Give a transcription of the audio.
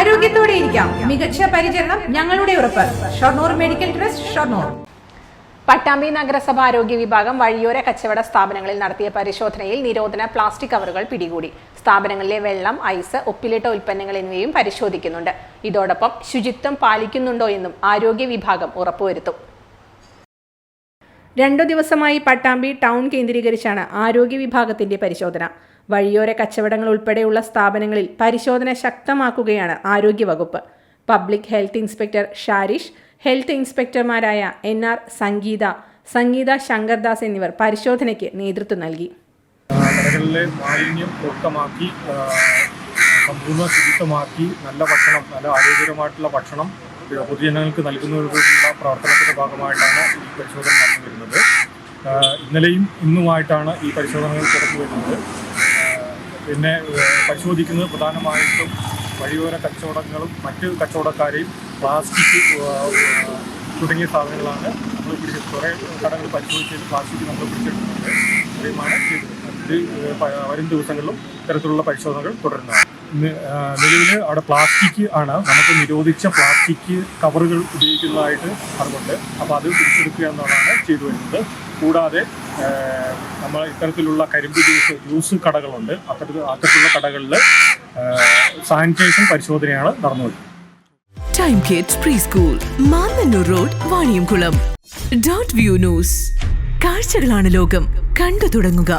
ആരോഗ്യത്തോടെ ഇരിക്കാം. മികച്ച പരിചരണം ഞങ്ങളുടെ ഉറപ്പ്. Shoranur medical trust, Shoranur. പട്ടാമ്പി നഗരസഭ ആരോഗ്യ വിഭാഗം വഴിയോര കച്ചവട സ്ഥാപനങ്ങളിൽ നടത്തിയ പരിശോധനയിൽ നിരോധന പ്ലാസ്റ്റിക് കവറുകൾ പിടികൂടി. സ്ഥാപനങ്ങളിലെ വെള്ളം, ഐസ്, ഉപ്പിലിട്ട ഉൽപ്പന്നങ്ങൾ എന്നിവയും പരിശോധിക്കുന്നുണ്ട്. ഇതോടൊപ്പം ശുചിത്വം പാലിക്കുന്നുണ്ടോ എന്നും ആരോഗ്യ വിഭാഗം ഉറപ്പുവരുത്തും. 2 ദിവസമായി പട്ടാമ്പി ടൗൺ കേന്ദ്രീകരിച്ചാണ് ആരോഗ്യ വിഭാഗത്തിന്റെ പരിശോധന. വഴിയോര കച്ചവടങ്ങൾ ഉൾപ്പെടെയുള്ള സ്ഥാപനങ്ങളിൽ പരിശോധന ശക്തമാക്കുകയാണ് ആരോഗ്യവകുപ്പ്. Public health inspector Sharish, health ഇൻസ്പെക്ടർമാരായ NR സംഗീത ശങ്കർദാസ് എന്നിവർ പരിശോധനയ്ക്ക് നേതൃത്വം നൽകി. കടകളിലെ മാലിന്യം മുക്തമാക്കി സമ്പൂർണ്ണ ശുചിത്വമാക്കി നല്ല ഭക്ഷണം, നല്ല ആരോഗ്യകരമായിട്ടുള്ള ഭക്ഷണം പൊതുജനങ്ങൾക്ക് നൽകുന്നതിനുള്ള പ്രവർത്തനത്തിൻ്റെ ഭാഗമായിട്ടാണ് ഈ പരിശോധന നടന്നു വരുന്നത്. ഇന്നലെയും ഇന്നുമായിട്ടാണ് ഈ പരിശോധനകൾ തുറന്നു വരുന്നത്. പിന്നെ പരിശോധിക്കുന്നത് പ്രധാനമായിട്ടും വഴിയോര കച്ചവടങ്ങളും മറ്റ് കച്ചവടക്കാരെയും പ്ലാസ്റ്റിക് തുടങ്ങിയ സാധനങ്ങളാണ് നമ്മൾ പിടിച്ചത്. കുറേ കടകൾ പരിശോധിച്ചതിൽ പ്ലാസ്റ്റിക് നമ്മൾ പിടിച്ചെടുക്കുന്നുണ്ട്. ഇത്രയുമാണ് ചെയ്തത്. വരും ദിവസങ്ങളിലും ഇത്തരത്തിലുള്ള പരിശോധനകൾ തുടരുന്നതാണ്. നിലവിൽ അവിടെ പ്ലാസ്റ്റിക് ആണ്, നമുക്ക് നിരോധിച്ച പ്ലാസ്റ്റിക് കവറുകൾ ഉപയോഗിക്കുന്നതായിട്ട് അറിവുണ്ട്. അപ്പോൾ അത് പിടിച്ചെടുക്കുക എന്നതാണ് ചെയ്തു വരുന്നത്. കൂടാതെ നമ്മൾ ഇത്തരത്തിലുള്ള കരിമ്പ് ജ്യൂസ് കടകളുണ്ട്. അത്തരത്തിലുള്ള കടകളിൽ സാനിറ്റൈസേഷൻ പരിശോധനയാണ് നടന്നുവരുന്നത്. Time kids pre school, Mannanur road, Vaniyamkulam. .view news. കാഴ്ചകളാണ് ലോകം, കണ്ടു തുടങ്ങുക.